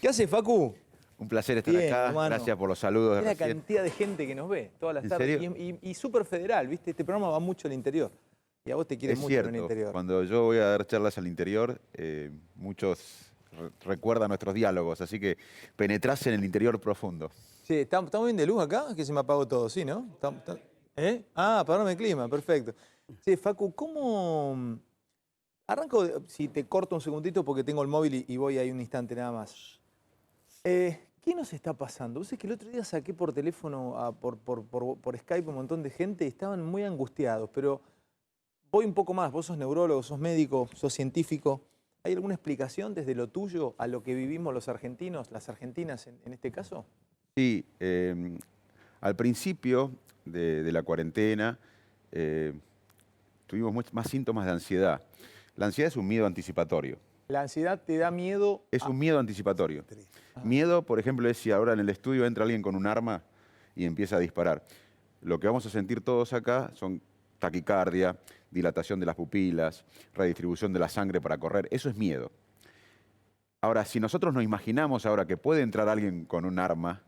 ¿Qué hace, Facu? Un placer estar Bien, acá. hermano. Gracias por los saludos de Es la recién. cantidad de gente que nos ve todas las ¿En tardes. serio? Y súper federal, ¿viste? Este programa va mucho al interior. Y a vos te quieren Es mucho en el cierto, interior. cuando yo voy a dar charlas al interior, muchos recuerdan nuestros diálogos, así que penetrás en el interior profundo. Sí, ¿estamos bien de luz acá? Que se me apagó todo, ¿sí, no? ¿Eh? Ah, apagaron el clima, perfecto. Sí, Facu, ¿cómo...? Arranco, si te corto un segundito porque tengo el móvil y voy ahí un instante nada más. ¿Qué nos está pasando? Vos sabés que el otro día saqué por teléfono, por Skype, un montón de gente y estaban muy angustiados, pero voy un poco más. Vos sos neurólogo, sos médico, sos científico. ¿Hay alguna explicación desde lo tuyo a lo que vivimos los argentinos, las argentinas en este caso? Sí, al principio de la cuarentena tuvimos más síntomas de ansiedad. La ansiedad es un miedo anticipatorio. La ansiedad te da miedo Es un miedo anticipatorio. Ah. Miedo, por ejemplo, es si ahora en el estudio entra alguien con un arma y empieza a disparar. Lo que vamos a sentir todos acá son taquicardia, dilatación de las pupilas, redistribución de la sangre para correr. Eso es miedo. Ahora, si nosotros nos imaginamos ahora que puede entrar alguien con un arma,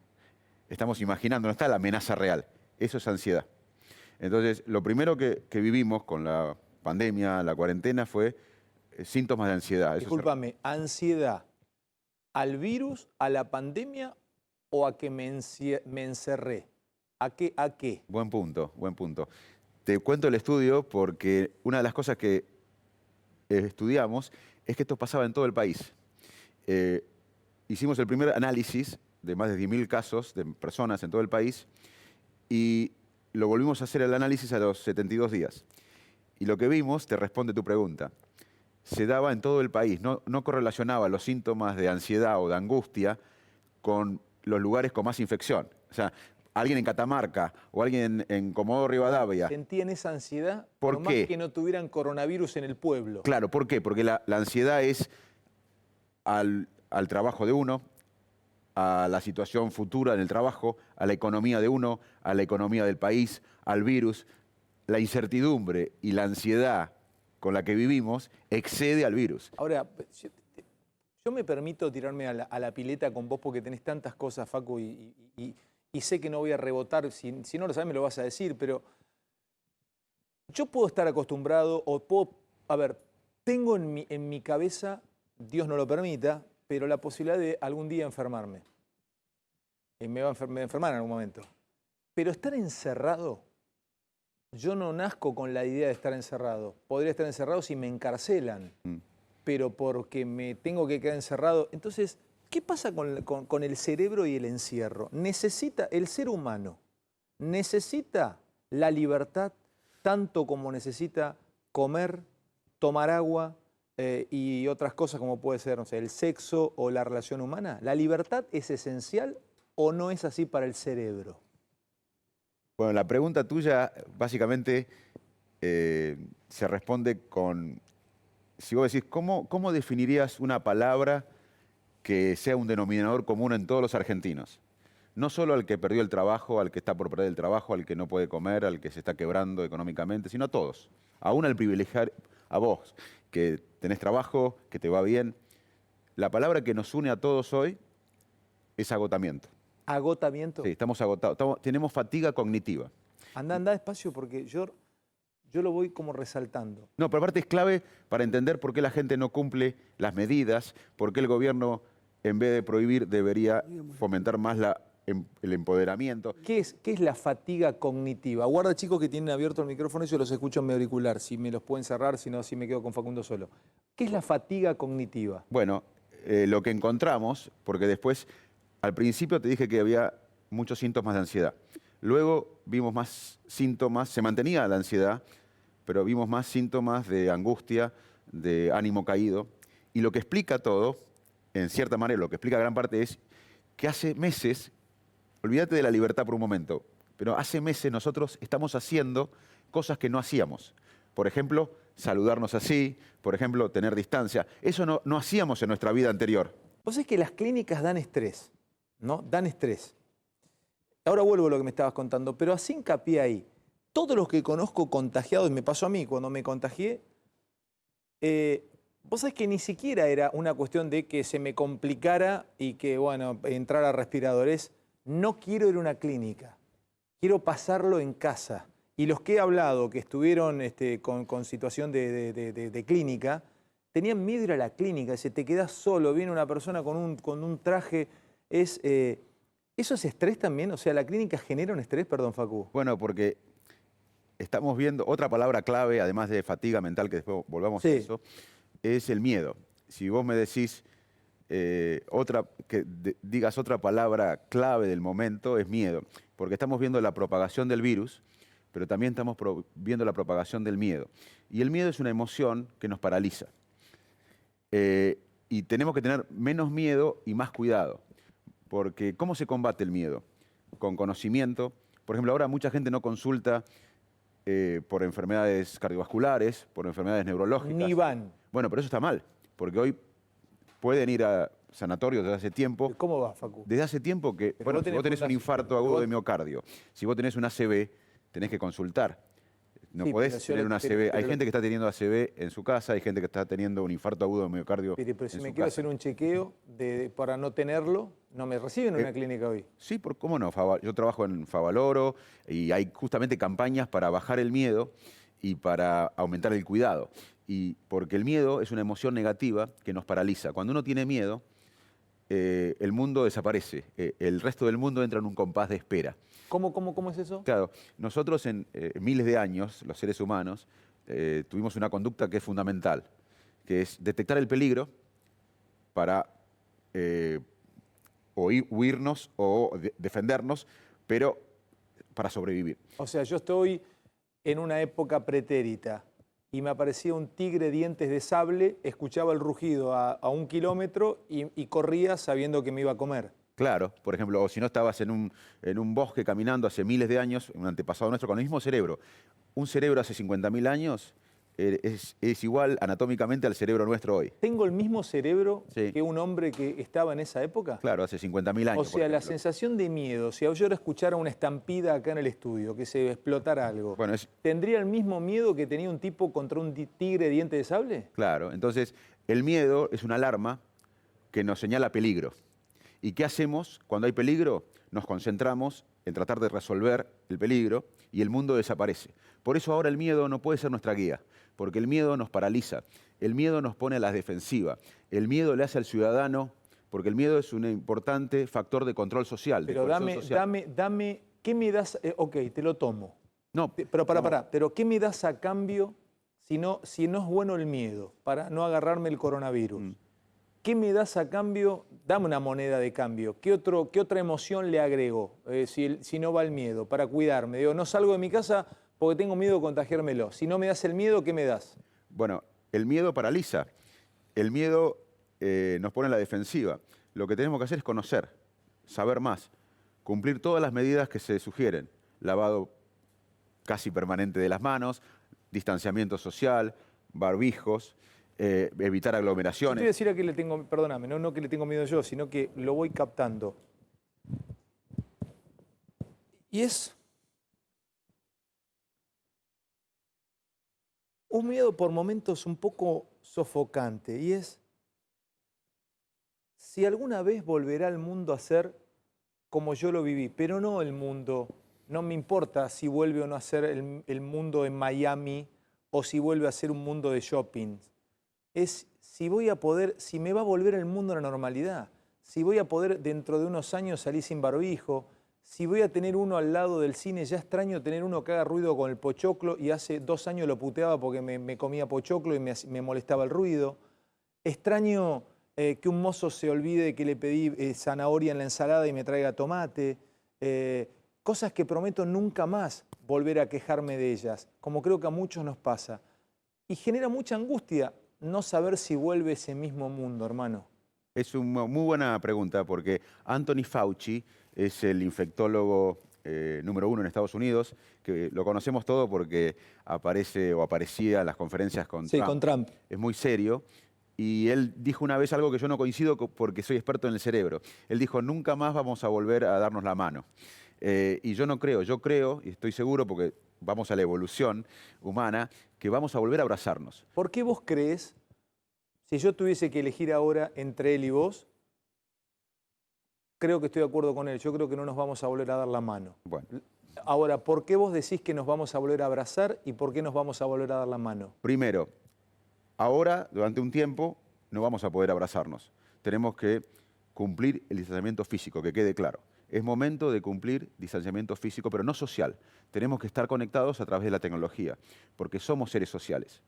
estamos imaginando, no está la amenaza real. Eso es ansiedad. Entonces, lo primero que vivimos con la pandemia, la cuarentena, fue síntomas de ansiedad. Discúlpame, ¿ansiedad al virus, a la pandemia o a que me encerré? ¿A qué? ¿A qué? Buen punto, buen punto. Te cuento el estudio porque una de las cosas que estudiamos es que esto pasaba en todo el país. Hicimos el primer análisis de más de 10.000 casos de personas en todo el país y lo volvimos a hacer el análisis a los 72 días. Y lo que vimos, te responde tu pregunta, se daba en todo el país, no correlacionaba los síntomas de ansiedad o de angustia con los lugares con más infección. O sea, alguien en Catamarca o alguien en Comodoro Rivadavia. ¿Sentían esa ansiedad ¿Por por más qué? que no tuvieran coronavirus en el pueblo? Claro, ¿por qué? Porque la ansiedad es al trabajo de uno, a la situación futura en el trabajo, a la economía de uno, a la economía del país, al virus. La incertidumbre y la ansiedad con la que vivimos excede al virus. Ahora, yo me permito tirarme a la pileta con vos porque tenés tantas cosas, Facu, y sé que no voy a rebotar. Si no lo sabes, me lo vas a decir, pero yo puedo estar acostumbrado o puedo... A ver, tengo en mi cabeza, Dios no lo permita, pero la posibilidad de algún día enfermarme. Y me voy a enfermar en algún momento. Pero estar encerrado, yo no nazco con la idea de estar encerrado. Podría estar encerrado si me encarcelan, pero porque me tengo que quedar encerrado. Entonces, ¿qué pasa con el cerebro y el encierro? El ser humano necesita la libertad tanto como necesita comer, tomar agua y otras cosas como puede ser, no sé, el sexo o la relación humana. ¿La libertad es esencial o no es así para el cerebro? Bueno, la pregunta tuya básicamente se responde con, si vos decís, ¿cómo definirías una palabra que sea un denominador común en todos los argentinos? No solo al que perdió el trabajo, al que está por perder el trabajo, al que no puede comer, al que se está quebrando económicamente, sino a todos. Aún al privilegiar a vos, que tenés trabajo, que te va bien. La palabra que nos une a todos hoy es agotamiento. ¿Agotamiento? Sí, estamos agotados, tenemos fatiga cognitiva. Anda despacio porque yo lo voy como resaltando. No, pero aparte es clave para entender por qué la gente no cumple las medidas, por qué el gobierno, en vez de prohibir, debería fomentar más el empoderamiento. ¿Qué es la fatiga cognitiva? Guarda, chicos, que tienen abierto el micrófono y yo los escucho en mi auricular. Si me los pueden cerrar, si no, así me quedo con Facundo solo. ¿Qué es la fatiga cognitiva? Bueno, lo que encontramos, porque después, al principio te dije que había muchos síntomas de ansiedad. Luego vimos más síntomas, se mantenía la ansiedad, pero vimos más síntomas de angustia, de ánimo caído. Y lo que explica todo, en cierta manera, lo que explica gran parte es que hace meses, olvídate de la libertad por un momento, pero hace meses nosotros estamos haciendo cosas que no hacíamos. Por ejemplo, saludarnos así, por ejemplo, tener distancia. Eso no hacíamos en nuestra vida anterior. Vos sabés que las clínicas dan estrés, ¿no? Dan estrés. Ahora vuelvo a lo que me estabas contando, pero así hincapié ahí. Todos los que conozco contagiados, y me pasó a mí cuando me contagié, Vos sabés que ni siquiera era una cuestión de que se me complicara y que, bueno, entrara a respiradores. No quiero ir a una clínica, quiero pasarlo en casa. Y los que he hablado, que estuvieron con situación de clínica, tenían miedo de ir a la clínica. Dice, te quedás solo, viene una persona con un traje. ¿Eso es estrés también? O sea, ¿la clínica genera un estrés? Perdón, Facu. Bueno, porque estamos viendo otra palabra clave, además de fatiga mental, que después volvamos a Sí. eso, es el miedo. Si vos me decís digas otra palabra clave del momento, es miedo. Porque estamos viendo la propagación del virus, pero también estamos viendo la propagación del miedo. Y el miedo es una emoción que nos paraliza. Y tenemos que tener menos miedo y más cuidado. Porque ¿cómo se combate el miedo? Con conocimiento. Por ejemplo, ahora mucha gente no consulta por enfermedades cardiovasculares, por enfermedades neurológicas. Ni van. Bueno, pero eso está mal, porque hoy pueden ir a sanatorios desde hace tiempo. ¿Cómo va, Facu? Desde hace tiempo que, Pero bueno, si vos tenés un infarto agudo de miocardio, si vos tenés un ACV, tenés que consultar. No Sí, podés tener un ACV. Hay gente que está teniendo ACV en su casa, hay gente que está teniendo un infarto agudo de miocardio Pero si en me su quiero casa. hacer un chequeo para no tenerlo, no me reciben en una clínica hoy. Sí, ¿cómo no? Yo trabajo en Favaloro y hay justamente campañas para bajar el miedo y para aumentar el cuidado. Y porque el miedo es una emoción negativa que nos paraliza. Cuando uno tiene miedo, el mundo desaparece. El resto del mundo entra en un compás de espera. ¿Cómo es eso? Claro, nosotros en miles de años, los seres humanos, tuvimos una conducta que es fundamental, que es detectar el peligro para huirnos o defendernos, pero para sobrevivir. O sea, yo estoy en una época pretérita y me aparecía un tigre dientes de sable, escuchaba el rugido a 1 kilómetro y corría sabiendo que me iba a comer. Claro, por ejemplo, o si no estabas en un bosque caminando hace miles de años, un antepasado nuestro con el mismo cerebro. Un cerebro hace 50.000 años es igual anatómicamente al cerebro nuestro hoy. ¿Tengo el mismo cerebro Sí. que un hombre que estaba en esa época? Claro, hace 50.000 años. O sea, la sensación de miedo, si yo ahora escuchara una estampida acá en el estudio, que se explotara algo, Bueno, ¿tendría el mismo miedo que tenía un tipo contra un tigre diente de sable? claro, entonces el miedo es una alarma que nos señala peligro. ¿Y qué hacemos cuando hay peligro? Nos concentramos en tratar de resolver el peligro y el mundo desaparece. Por eso ahora el miedo no puede ser nuestra guía, porque el miedo nos paraliza, el miedo nos pone a la defensiva, el miedo le hace al ciudadano, porque el miedo es un importante factor de control social. Pero dame, ¿qué me das? Ok, te lo tomo. No, Pero pará, pero ¿qué me das a cambio si no es bueno el miedo, para no agarrarme el coronavirus? ¿Qué me das a cambio? Dame una moneda de cambio. ¿Qué otra emoción le agrego si no va el miedo? Para cuidarme. Digo, no salgo de mi casa porque tengo miedo de contagiármelo. Si no me das el miedo, ¿qué me das? Bueno, el miedo paraliza. El miedo nos pone en la defensiva. Lo que tenemos que hacer es conocer, saber más, cumplir todas las medidas que se sugieren. Lavado casi permanente de las manos, distanciamiento social, barbijos, evitar Yo te aglomeraciones. voy a decir a qué le tengo, perdóname, no que le tengo miedo yo, sino que lo voy captando. Y es un miedo por momentos un poco sofocante, y es si alguna vez volverá el mundo a ser como yo lo viví, pero no el mundo, no me importa si vuelve o no a ser el mundo en Miami o si vuelve a ser un mundo de shopping. Es si me va a volver el mundo a la normalidad, si voy a poder dentro de unos años salir sin barbijo, si voy a tener uno al lado del cine. Ya extraño tener uno que haga ruido con el pochoclo y hace 2 años lo puteaba porque me comía pochoclo y me molestaba el ruido. Extraño que un mozo se olvide que le pedí zanahoria en la ensalada y me traiga tomate. Cosas que prometo nunca más volver a quejarme de ellas, como creo que a muchos nos pasa. Y genera mucha angustia no saber si vuelve ese mismo mundo, hermano. Es una muy buena pregunta porque Anthony Fauci es el infectólogo número 1 en Estados Unidos, que lo conocemos todo porque aparece o aparecía en las conferencias con Trump. Sí, con Trump. Es muy serio. Y él dijo una vez algo que yo no coincido porque soy experto en el cerebro. Él dijo, nunca más vamos a volver a darnos la mano. Y yo no creo, yo creo, y estoy seguro porque vamos a la evolución humana, que vamos a volver a abrazarnos. ¿Por qué vos crees Si yo tuviese que elegir ahora entre él y vos, creo que estoy de acuerdo con él. Yo creo que no nos vamos a volver a dar la mano. Bueno, Ahora, ¿por qué vos decís que nos vamos a volver a abrazar y por qué nos vamos a volver a dar la mano? primero, ahora, durante un tiempo, no vamos a poder abrazarnos. Tenemos que cumplir el distanciamiento físico, que quede claro. Es momento de cumplir distanciamiento físico, pero no social. Tenemos que estar conectados a través de la tecnología, porque somos seres sociales.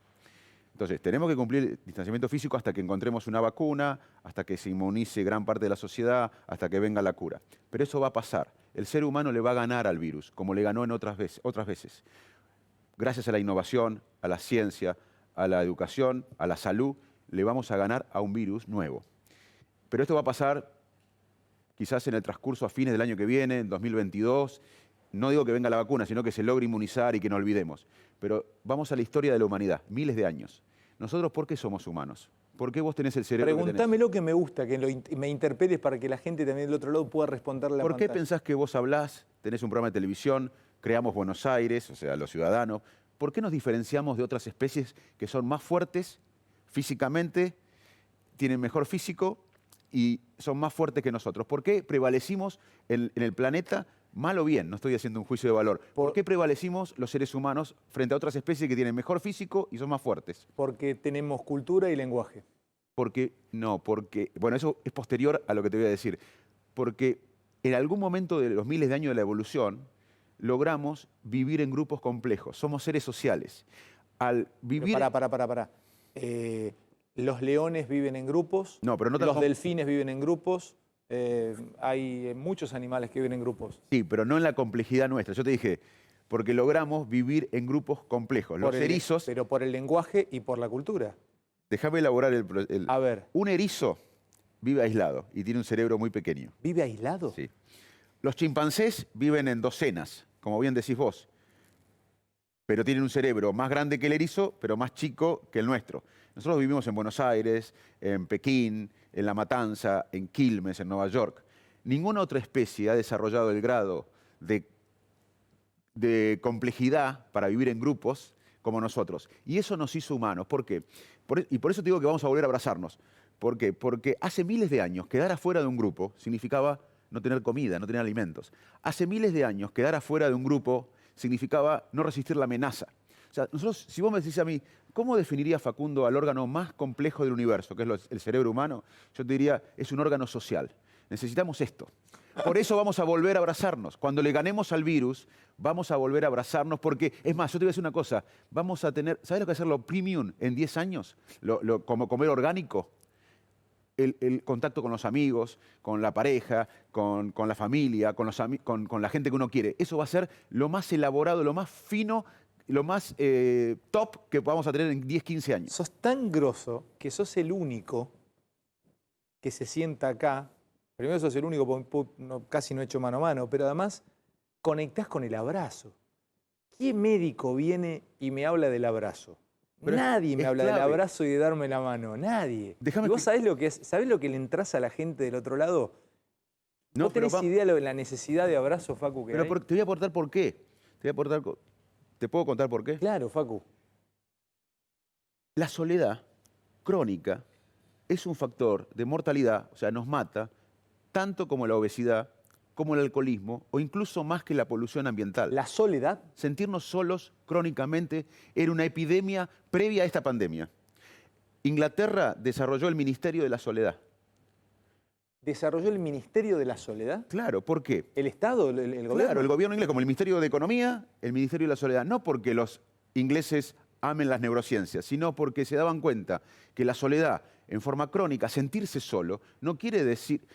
Entonces, tenemos que cumplir el distanciamiento físico hasta que encontremos una vacuna, hasta que se inmunice gran parte de la sociedad, hasta que venga la cura. Pero eso va a pasar. El ser humano le va a ganar al virus, como le ganó en otras veces. Gracias a la innovación, a la ciencia, a la educación, a la salud, le vamos a ganar a un virus nuevo. Pero esto va a pasar quizás en el transcurso a fines del año que viene, en 2022. No digo que venga la vacuna, sino que se logre inmunizar y que no olvidemos. Pero vamos a la historia de la humanidad, miles de años. Nosotros, ¿por qué somos humanos? ¿Por qué vos tenés el cerebro que tenés? Preguntámelo, que me gusta, que me interpeles para que la gente también del otro lado pueda responderle a la ¿Por qué pantalla. pensás que vos hablás, tenés un programa de televisión, creamos Buenos Aires, o sea, los ciudadanos? ¿Por qué nos diferenciamos de otras especies que son más fuertes físicamente, tienen mejor físico y son más fuertes que nosotros? ¿Por qué prevalecimos en el planeta, mal o bien? No estoy haciendo un juicio de valor. ¿Por qué prevalecimos los seres humanos frente a otras especies que tienen mejor físico y son más fuertes? Porque tenemos cultura y lenguaje. Bueno, eso es posterior a lo que te voy a decir. Porque en algún momento de los miles de años de la evolución, logramos vivir en grupos complejos. Somos seres sociales. Al vivir... Pará. Los leones viven en grupos, No, pero no los delfines viven en grupos, hay muchos animales que viven en grupos. Sí, pero no en la complejidad nuestra. Yo te dije, porque logramos vivir en grupos complejos. Los erizos... Pero por el lenguaje y por la cultura. Déjame elaborar A ver. Un erizo vive aislado y tiene un cerebro muy pequeño. ¿Vive aislado? Sí. Los chimpancés viven en docenas, como bien decís vos, pero tienen un cerebro más grande que el erizo, pero más chico que el nuestro. Nosotros vivimos en Buenos Aires, en Pekín, en La Matanza, en Quilmes, en Nueva York. Ninguna otra especie ha desarrollado el grado de complejidad para vivir en grupos como nosotros. Y eso nos hizo humanos. ¿Por qué? Y por eso te digo que vamos a volver a abrazarnos. ¿Por qué? Porque hace miles de años quedar afuera de un grupo significaba no tener comida, no tener alimentos. Hace miles de años quedar afuera de un grupo significaba no resistir la amenaza. O sea, nosotros, si vos me decís a mí, ¿cómo definiría Facundo al órgano más complejo del universo, que es el cerebro humano? Yo te diría, es un órgano social. Necesitamos esto. Por eso vamos a volver a abrazarnos. Cuando le ganemos al virus, vamos a volver a abrazarnos porque, es más, yo te voy a decir una cosa, vamos a tener, ¿sabes lo que es hacerlo premium en 10 años? Como comer orgánico. El contacto con los amigos, con la pareja, con la familia, con la gente que uno quiere. Eso va a ser lo más elaborado, lo más fino, lo más top que vamos a tener en 10, 15 años. Sos tan grosso que sos el único que se sienta acá. Primero sos el único, porque casi no he hecho mano a mano, pero además conectás con el abrazo. ¿Qué médico viene y me habla del abrazo? Pero nadie me habla clave. del abrazo y de darme la mano, nadie. Déjame ¿Y vos sabés lo que es? ¿Sabés lo que le entras a la gente del otro lado? No, ¿Vos tenés idea de la necesidad de abrazo, Facu, que hay? Te voy a aportar por qué. ¿Te puedo contar por qué? Claro, Facu. La soledad crónica es un factor de mortalidad, o sea, nos mata, tanto como la obesidad, como el alcoholismo, o incluso más que la polución ambiental. ¿La soledad? Sentirnos solos crónicamente era una epidemia previa a esta pandemia. Inglaterra desarrolló el Ministerio de la Soledad. ¿Desarrolló el Ministerio de la Soledad? Claro, ¿por qué? ¿El Estado, el gobierno? Claro, el gobierno inglés, como el Ministerio de Economía, el Ministerio de la Soledad. No porque los ingleses amen las neurociencias, sino porque se daban cuenta que la soledad en forma crónica, sentirse solo, no quiere decir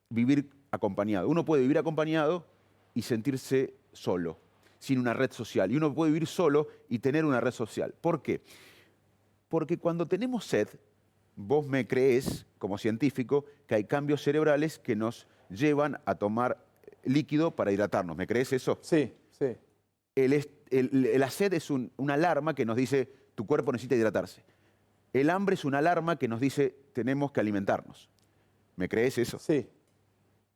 vivir acompañado. Uno puede vivir acompañado y sentirse solo, sin una red social. Y uno puede vivir solo y tener una red social. ¿Por qué? Porque cuando tenemos sed, vos me creés, como científico, que hay cambios cerebrales que nos llevan a tomar líquido para hidratarnos. ¿Me creés eso? Sí, sí. La sed es una alarma que nos dice tu cuerpo necesita hidratarse. El hambre es una alarma que nos dice tenemos que alimentarnos. ¿Me creés eso? Sí.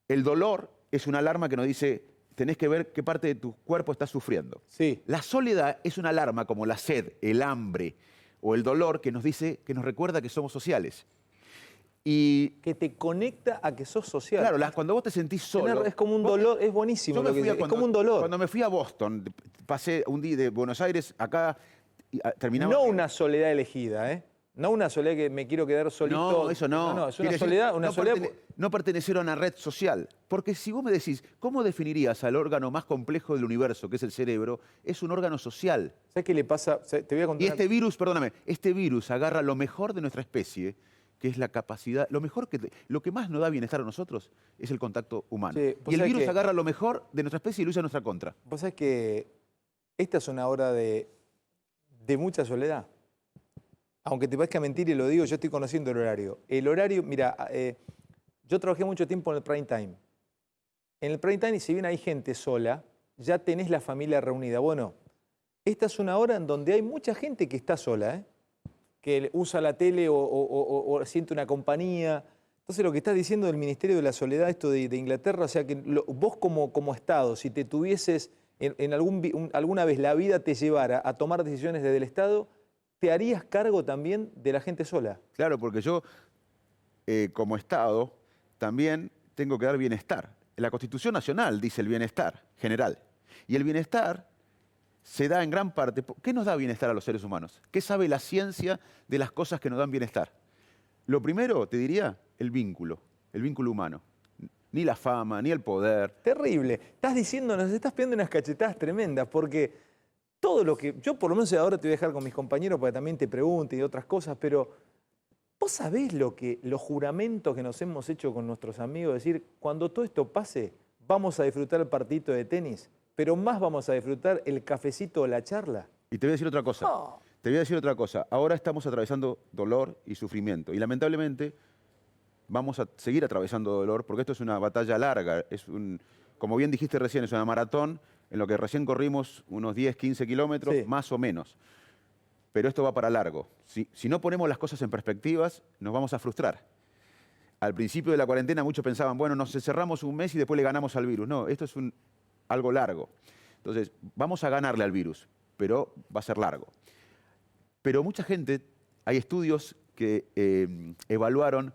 El dolor es una alarma que nos dice tenés que ver qué parte de tu cuerpo está sufriendo. Sí. La soledad es una alarma como la sed, el hambre o el dolor que nos dice, que nos recuerda que somos sociales. Y Que te conecta a que sos social. claro, cuando vos te sentís solo... Es como un dolor, es buenísimo Yo me lo que fui a dices, es como un dolor. Cuando me fui a Boston, pasé un día de Buenos Aires acá, y terminaba... No una soledad elegida, ¿eh? No una soledad que me quiero quedar solito. No, eso no. No, es una Quiere decir, soledad, una no soledad. no pertenecer a una red social. Porque si vos me decís, ¿cómo definirías al órgano más complejo del universo, que es el cerebro? Es un órgano social. ¿Sabes qué le pasa? Te voy a contar. Y este virus, perdóname, este virus agarra lo mejor de nuestra especie, que es la capacidad, lo que más nos da bienestar a nosotros es el contacto humano. Sí, y el virus agarra lo mejor de nuestra especie y lo usa en nuestra contra. Vos sabés que esta es una hora de mucha soledad. Aunque te parezca mentir y lo digo, yo estoy conociendo el horario. El horario, mira, yo trabajé mucho tiempo en el prime time. En el prime time, y si bien hay gente sola, ya tenés la familia reunida. Bueno, esta es una hora en donde hay mucha gente que está sola, ¿eh? Que usa la tele o siente una compañía. Entonces lo que estás diciendo del Ministerio de la Soledad, esto de Inglaterra, o sea que vos como Estado, si te tuvieses alguna vez la vida te llevara a tomar decisiones desde el Estado, ¿te harías cargo también de la gente sola? Claro, porque yo, como Estado, también tengo que dar bienestar. La Constitución Nacional dice el bienestar general. Y el bienestar se da en gran parte... ¿Qué nos da bienestar a los seres humanos? ¿Qué sabe la ciencia de las cosas que nos dan bienestar? Lo primero, te diría, el vínculo humano. Ni la fama, ni el poder. Terrible. Estás diciendo, nos estás pegando unas cachetadas tremendas, porque todo lo que... Yo por lo menos ahora te voy a dejar con mis compañeros para que también te pregunte y otras cosas, pero ¿vos sabés los juramentos que nos hemos hecho con nuestros amigos? Decir, cuando todo esto pase, vamos a disfrutar el partidito de tenis, pero más vamos a disfrutar el cafecito o la charla. Y te voy a decir otra cosa. Oh. Te voy a decir otra cosa. Ahora estamos atravesando dolor y sufrimiento. Y lamentablemente vamos a seguir atravesando dolor porque esto es una batalla larga. Como bien dijiste recién, es una maratón en lo que recién corrimos unos 10, 15 kilómetros, sí, más o menos. Pero esto va para largo. Si no ponemos las cosas en perspectivas, nos vamos a frustrar. Al principio de la cuarentena muchos pensaban, bueno, nos encerramos un mes y después le ganamos al virus. No, esto es algo largo. Entonces, vamos a ganarle al virus, pero va a ser largo. Pero mucha gente, hay estudios que evaluaron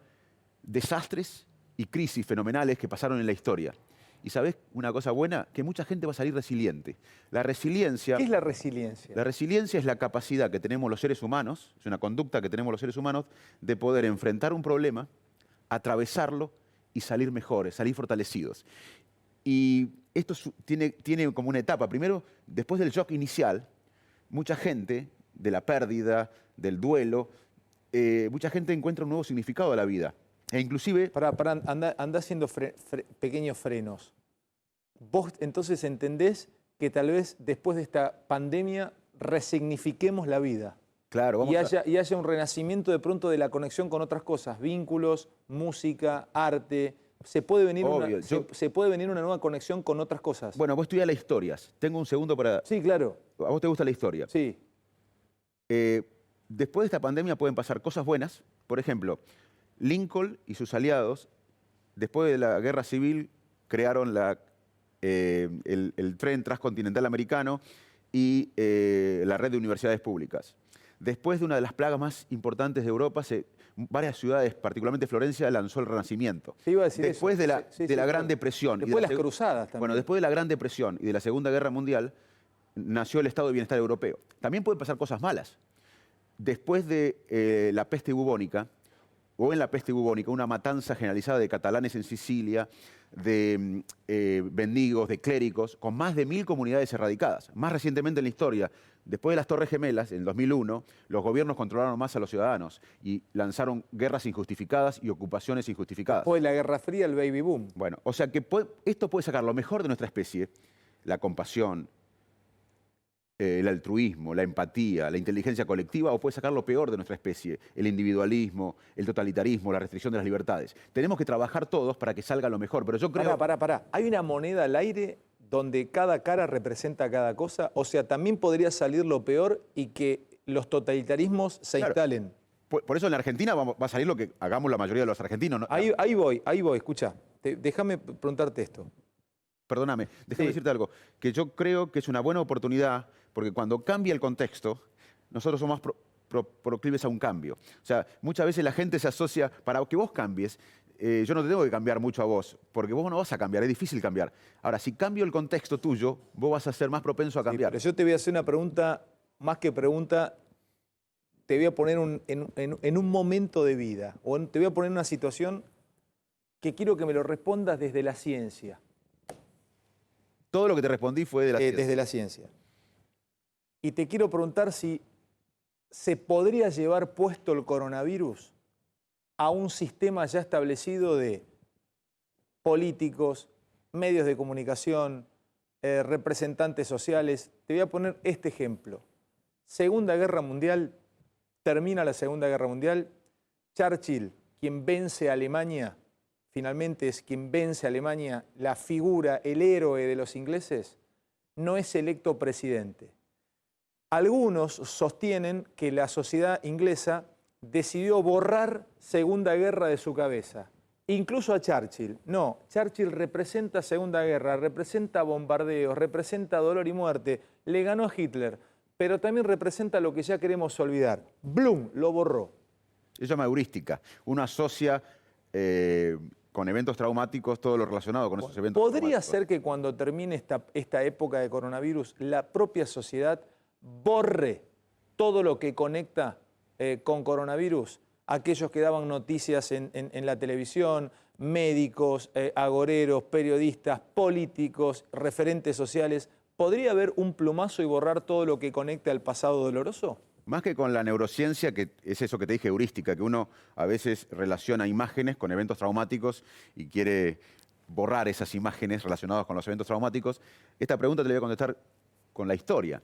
desastres y crisis fenomenales que pasaron en la historia. Y ¿sabés una cosa buena? Que mucha gente va a salir resiliente. La resiliencia... ¿Qué es la resiliencia? La resiliencia es la capacidad que tenemos los seres humanos, es una conducta que tenemos los seres humanos, de poder enfrentar un problema, atravesarlo y salir mejores, salir fortalecidos. Y esto tiene como una etapa. Primero, después del shock inicial, mucha gente, de la pérdida, del duelo, mucha gente encuentra un nuevo significado a la vida. E inclusive... Anda haciendo pequeños frenos. Vos entonces entendés que tal vez después de esta pandemia resignifiquemos la vida. Claro, y haya un renacimiento de pronto de la conexión con otras cosas, vínculos, música, arte. Se puede venir una nueva conexión con otras cosas. Bueno, vos estudiás las historias. Tengo un segundo para... Sí, claro. ¿A vos te gusta la historia? Sí. Después de esta pandemia pueden pasar cosas buenas. Por ejemplo, Lincoln y sus aliados, después de la guerra civil, crearon el tren transcontinental americano y la red de universidades públicas. Después de una de las plagas más importantes de Europa, varias ciudades, particularmente Florencia, lanzó el Renacimiento. Te iba a decir después eso. de la Gran Depresión. Después de las cruzadas también. Bueno, después de la Gran Depresión y de la Segunda Guerra Mundial, nació el Estado de Bienestar Europeo. También pueden pasar cosas malas. Después de la peste bubónica, o en la peste bubónica, una matanza generalizada de catalanes en Sicilia, de mendigos, de clérigos, con más de 1000 comunidades erradicadas. Más recientemente en la historia, después de las Torres Gemelas, en 2001, los gobiernos controlaron más a los ciudadanos y lanzaron guerras injustificadas y ocupaciones injustificadas. Después de la Guerra Fría, el baby boom. Bueno, o sea que esto puede sacar lo mejor de nuestra especie, la compasión, el altruismo, la empatía, la inteligencia colectiva, o puede sacar lo peor de nuestra especie, el individualismo, el totalitarismo, la restricción de las libertades. Tenemos que trabajar todos para que salga lo mejor, pero yo creo... Pará. ¿Hay una moneda al aire donde cada cara representa cada cosa? O sea, también podría salir lo peor y que los totalitarismos se instalen. Por eso en la Argentina va a salir lo que hagamos la mayoría de los argentinos. ¿No? Ahí voy, escuchá. Déjame preguntarte esto. Perdóname, déjame decirte algo, que yo creo que es una buena oportunidad, porque cuando cambia el contexto, nosotros somos proclives a un cambio. O sea, muchas veces la gente se asocia, para que vos cambies, yo no te tengo que cambiar mucho a vos, porque vos no vas a cambiar, es difícil cambiar. Ahora, si cambio el contexto tuyo, vos vas a ser más propenso a cambiar. Sí, pero yo te voy a hacer una pregunta, más que pregunta, te voy a poner en un momento de vida, o te voy a poner en una situación que quiero que me lo respondas desde la ciencia. Todo lo que te respondí fue de la ciencia. Desde la ciencia. Y te quiero preguntar si se podría llevar puesto el coronavirus a un sistema ya establecido de políticos, medios de comunicación, representantes sociales. Te voy a poner este ejemplo. Segunda Guerra Mundial, termina la Segunda Guerra Mundial, Churchill, quien vence a Alemania, finalmente es quien vence a Alemania, la figura, el héroe de los ingleses, no es electo presidente. Algunos sostienen que la sociedad inglesa decidió borrar Segunda Guerra de su cabeza, incluso a Churchill. No, Churchill representa Segunda Guerra, representa bombardeos, representa dolor y muerte, le ganó a Hitler, pero también representa lo que ya queremos olvidar. ¡Blum! Lo borró. Eso se llama heurística. Uno asocia con eventos traumáticos todo lo relacionado con esos eventos ¿Podría traumáticos. ser que cuando termine esta época de coronavirus, la propia sociedad borre todo lo que conecta con coronavirus? Aquellos que daban noticias en la televisión, médicos, agoreros, periodistas, políticos, referentes sociales. ¿Podría haber un plumazo y borrar todo lo que conecta al pasado doloroso? Más que con la neurociencia, que es eso que te dije, heurística, que uno a veces relaciona imágenes con eventos traumáticos y quiere borrar esas imágenes relacionadas con los eventos traumáticos, esta pregunta te la voy a contestar con la historia.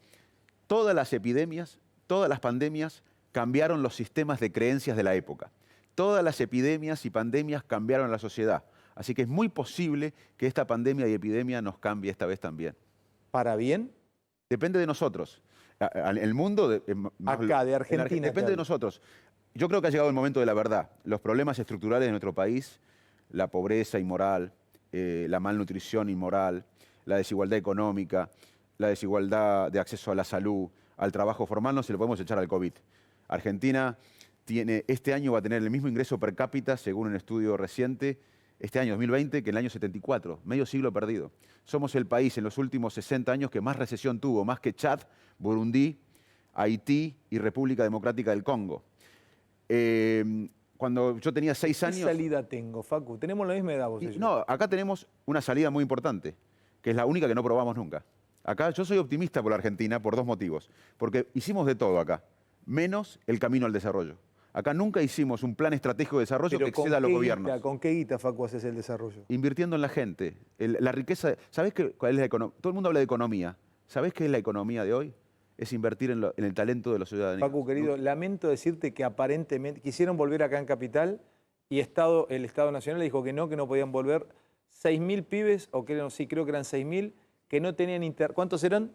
Todas las epidemias, todas las pandemias cambiaron los sistemas de creencias de la época. Todas las epidemias y pandemias cambiaron la sociedad. Así que es muy posible que esta pandemia y epidemia nos cambie esta vez también. ¿Para bien? Depende de nosotros. El mundo... Acá, de Argentina. Depende de nosotros. Yo creo que ha llegado el momento de la verdad. Los problemas estructurales de nuestro país, la pobreza inmoral, la malnutrición inmoral, la desigualdad económica, la desigualdad de acceso a la salud, al trabajo formal, no se lo podemos echar al COVID. Argentina este año va a tener el mismo ingreso per cápita, según un estudio reciente, este año 2020, que en el año 74, medio siglo perdido. Somos el país en los últimos 60 años que más recesión tuvo, más que Chad, Burundi, Haití y República Democrática del Congo. Cuando yo tenía 6 años... ¿Qué salida tengo, Facu? Tenemos la misma edad vos y yo. No, acá tenemos una salida muy importante, que es la única que no probamos nunca. Acá yo soy optimista por la Argentina por 2 motivos. Porque hicimos de todo acá, menos el camino al desarrollo. Acá nunca hicimos un plan estratégico de desarrollo que exceda a los gobiernos. ¿Con qué guita, Facu, haces el desarrollo? Invirtiendo en la gente. La riqueza... ¿Sabés cuál es la economía? Todo el mundo habla de economía. ¿Sabés qué es la economía de hoy? Es invertir en el talento de los ciudadanos. Facu, querido, lamento decirte que aparentemente quisieron volver acá en Capital y el Estado Nacional dijo que no podían volver. 6.000 pibes, o creo que eran 6.000, que no tenían internet. ¿Cuántos eran?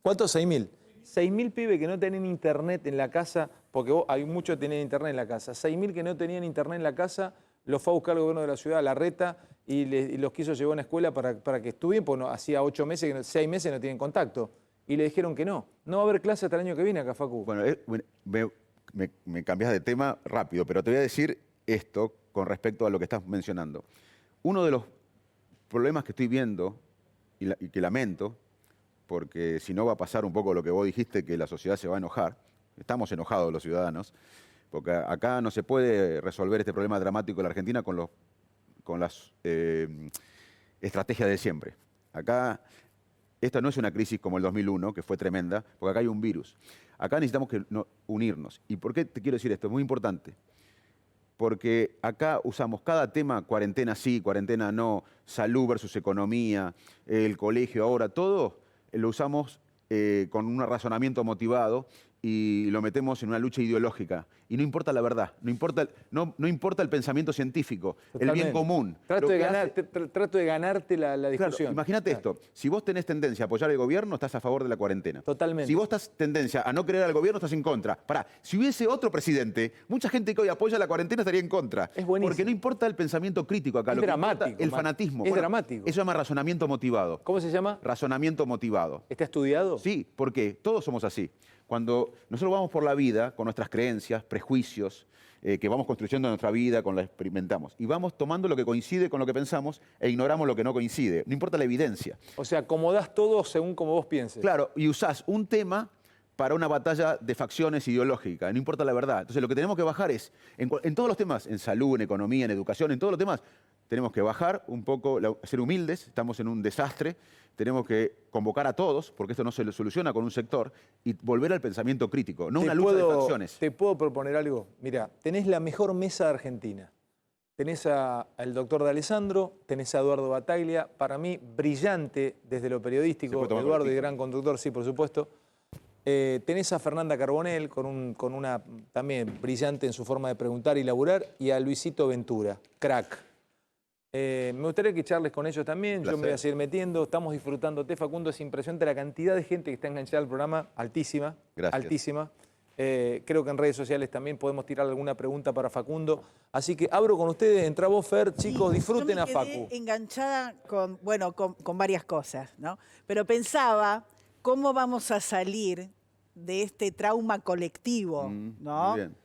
¿Cuántos? 6.000. 6.000 pibes que no tenían internet en la casa, porque hay muchos que tenían internet en la casa. 6.000 que no tenían internet en la casa, los fue a buscar el gobierno de la ciudad, Larreta, y los quiso llevar a una escuela para que estudien, porque hacía 8 meses, 6 meses no tienen contacto. Y le dijeron que no. No va a haber clase hasta el año que viene acá, Facu. Bueno, me cambias de tema rápido, pero te voy a decir esto con respecto a lo que estás mencionando. Uno de los problemas que estoy viendo y que lamento, porque si no va a pasar un poco lo que vos dijiste, que la sociedad se va a enojar. Estamos enojados los ciudadanos, porque acá no se puede resolver este problema dramático de la Argentina con las estrategias de siempre. Acá, esta no es una crisis como el 2001, que fue tremenda, porque acá hay un virus. Acá necesitamos unirnos. ¿Y por qué te quiero decir esto? Es muy importante. Porque acá usamos cada tema, cuarentena sí, cuarentena no, salud versus economía, el colegio ahora, todo lo usamos con un razonamiento motivado y lo metemos en una lucha ideológica. Y no importa la verdad, no importa el pensamiento científico, Totalmente. el bien común. Trato de ganarte la discusión. Claro, imagínate esto, si vos tenés tendencia a apoyar al gobierno, estás a favor de la cuarentena. Totalmente. Si vos estás tendencia a no querer al gobierno, estás en contra. Pará, si hubiese otro presidente, mucha gente que hoy apoya la cuarentena estaría en contra. Es buenísimo. Porque no importa el pensamiento crítico acá, Es lo que dramático, importa el fanatismo. Es dramático. Eso se llama razonamiento motivado. ¿Cómo se llama? Razonamiento motivado. ¿Está estudiado? Sí, porque todos somos así. cuando nosotros vamos por la vida con nuestras creencias, prejuicios, que vamos construyendo en nuestra vida, con la experimentamos, y vamos tomando lo que coincide con lo que pensamos e ignoramos lo que no coincide. No importa la evidencia. O sea, acomodás todo según como vos pienses. Claro, y usás un tema para una batalla de facciones ideológicas, no importa la verdad. Entonces lo que tenemos que bajar es, en todos los temas, en salud, en economía, en educación, en todos los temas, tenemos que bajar un poco, ser humildes, estamos en un desastre, tenemos que convocar a todos, porque esto no se soluciona con un sector, y volver al pensamiento crítico, no una lucha de facciones. ¿Te puedo proponer algo? Mira, tenés la mejor mesa de Argentina. Tenés al doctor D'Alessandro, tenés a Eduardo Battaglia, para mí brillante desde lo periodístico, Eduardo y gran conductor, sí, por supuesto. Tenés a Fernanda Carbonell, con una también brillante en su forma de preguntar y laburar, y a Luisito Ventura, crack. Me gustaría que charles con ellos también, yo me voy a seguir metiendo, estamos disfrutándote, Facundo, es impresionante la cantidad de gente que está enganchada al programa, altísima, altísima. Creo que en redes sociales también podemos tirar alguna pregunta para Facundo. Así que abro con ustedes, entra vos, Fer, chicos, disfruten a Facu. Yo me quedé enganchada con varias cosas, ¿no? Pero pensaba, ¿cómo vamos a salir de este trauma colectivo, ¿no? Muy bien.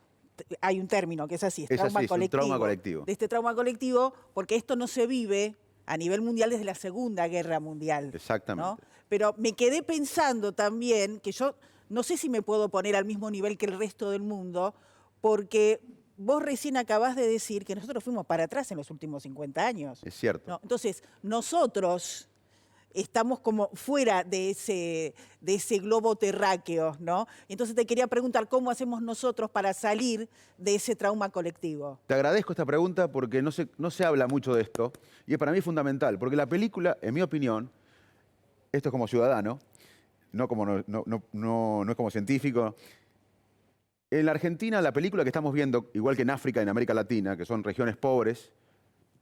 Hay un término que es así, es trauma así, colectivo. Es un trauma colectivo. De este trauma colectivo, porque esto no se vive a nivel mundial desde la Segunda Guerra Mundial. Exactamente. ¿No? Pero me quedé pensando también que yo no sé si me puedo poner al mismo nivel que el resto del mundo, porque vos recién acabás de decir que nosotros fuimos para atrás en los últimos 50 años. Es cierto. ¿No? Entonces, nosotros estamos como fuera de ese globo terráqueo, ¿no? Entonces te quería preguntar, ¿cómo hacemos nosotros para salir de ese trauma colectivo? Te agradezco esta pregunta porque no se habla mucho de esto y para mí es fundamental, porque la película, en mi opinión, esto es como ciudadano, no es como científico. En la Argentina, la película que estamos viendo, igual que en África y en América Latina, que son regiones pobres,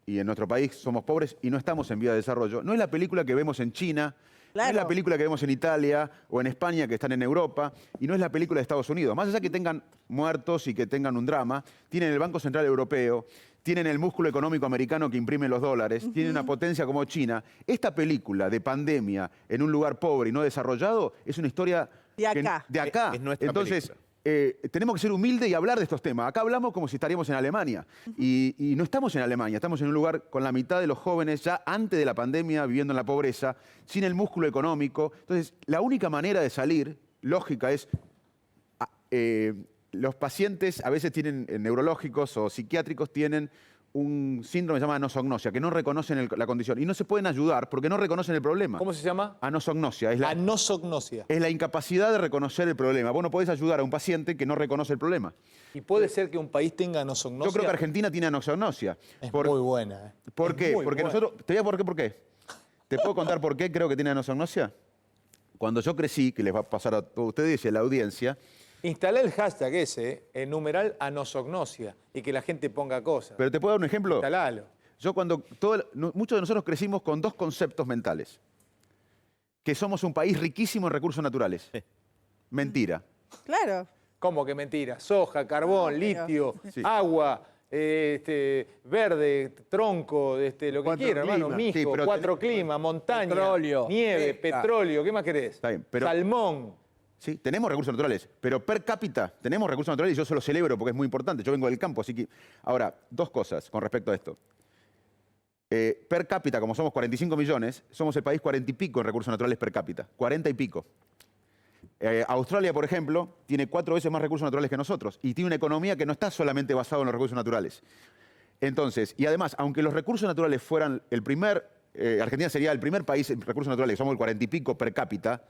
y en nuestro país somos pobres y no estamos en vía de desarrollo, no es la película que vemos en China, Claro. no es la película que vemos en Italia o en España, que están en Europa, y no es la película de Estados Unidos. Más allá que tengan muertos y que tengan un drama, tienen el Banco Central Europeo, tienen el músculo económico americano que imprime los dólares, tienen una potencia como China. Esta película de pandemia en un lugar pobre y no desarrollado es una historia De acá. de acá. Es nuestra Entonces, película. tenemos que ser humildes y hablar de estos temas. Acá hablamos como si estaríamos en Alemania. Y no estamos en Alemania, estamos en un lugar con la mitad de los jóvenes ya antes de la pandemia viviendo en la pobreza, sin el músculo económico. Entonces, la única manera de salir, lógica, es... los pacientes a veces tienen neurológicos o psiquiátricos tienen un síndrome que se llama anosognosia, que no reconocen la condición y no se pueden ayudar porque no reconocen el problema. ¿Cómo se llama? Anosognosia. Anosognosia. Es la incapacidad de reconocer el problema. Vos no podés ayudar a un paciente que no reconoce el problema. ¿Y puede ser que un país tenga anosognosia? Yo creo que Argentina tiene anosognosia. Es muy buena. ¿Por Es qué? muy Porque buena. nosotros... Te voy a por qué. ¿Te puedo contar por qué creo que tiene anosognosia? Cuando yo crecí, que les va a pasar a todos ustedes y a la audiencia... Instalá el hashtag ese, el numeral anosognosia, y que la gente ponga cosas. Pero te puedo dar un ejemplo. Instalalo. Yo muchos de nosotros crecimos con dos conceptos mentales. Que somos un país riquísimo en recursos naturales. Mentira. Claro. ¿Cómo que mentira? Soja, carbón, No, pero- litio, Sí. agua, verde, tronco, lo que Cuatro quiera, hermano, climas. mijo, Sí, pero 4 climas, montaña, Petróleo. nieve, petróleo, ¿qué más querés? Está bien, pero- Salmón. Sí, tenemos recursos naturales, pero per cápita tenemos recursos naturales y yo se lo celebro porque es muy importante. Yo vengo del campo, así que... Ahora, dos cosas con respecto a esto. Per cápita, como somos 45 millones, somos el país 40 y pico en recursos naturales per cápita. 40 y pico. Australia, por ejemplo, tiene 4 veces más recursos naturales que nosotros y tiene una economía que no está solamente basada en los recursos naturales. Entonces, y además, aunque los recursos naturales fueran el primer... Argentina sería el primer país en recursos naturales, somos el 40 y pico per cápita.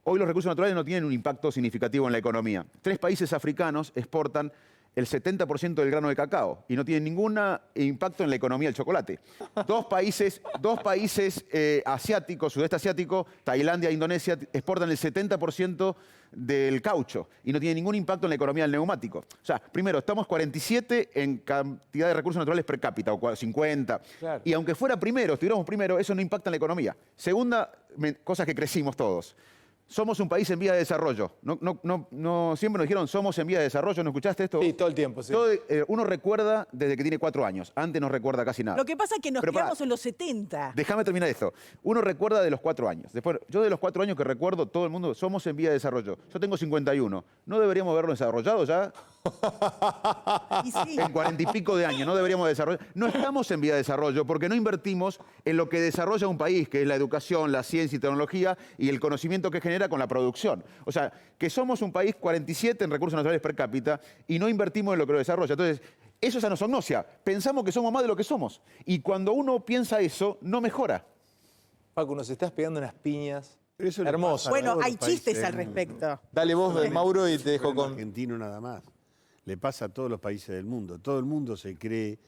Hoy los recursos naturales no tienen un impacto significativo en la economía. 3 países africanos exportan el 70% del grano de cacao y no tienen ningún impacto en la economía del chocolate. Dos países asiáticos, sudeste asiático, Tailandia e Indonesia, exportan el 70% del caucho y no tienen ningún impacto en la economía del neumático. O sea, primero, estamos 47 en cantidad de recursos naturales per cápita, o 50. Claro. Y aunque fuera primero, estuviéramos primero, eso no impacta en la economía. Segunda cosa que crecimos todos. somos un país en vía de desarrollo. Siempre nos dijeron, somos en vía de desarrollo. ¿No escuchaste esto? Sí, todo el tiempo, sí. Uno recuerda desde que tiene 4 años. Antes no recuerda casi nada. Lo que pasa es que nos Pero quedamos en los 70. Déjame terminar esto. Uno recuerda de los 4 años. Después, yo de los 4 años que recuerdo, todo el mundo, somos en vía de desarrollo. Yo tengo 51. ¿No deberíamos haberlo desarrollado ya? Y sí. En 40 y pico de años, ¿no deberíamos desarrollar? No estamos en vía de desarrollo porque no invertimos en lo que desarrolla un país, que es la educación, la ciencia y tecnología y el conocimiento que genera con la producción. O sea, que somos un país 47 en recursos naturales per cápita y no invertimos en lo que lo desarrolla. Entonces, eso es anosognosia. Pensamos que somos más de lo que somos. Y cuando uno piensa eso, no mejora. Facu, nos estás pegando unas piñas. Pero eso le Hermoso. pasa a Bueno, todos hay los países chistes del al mundo. respecto. Dale vos, Mauro, y te dejo Problema con... argentino nada más. Le pasa a todos los países del mundo. Todo el mundo se cree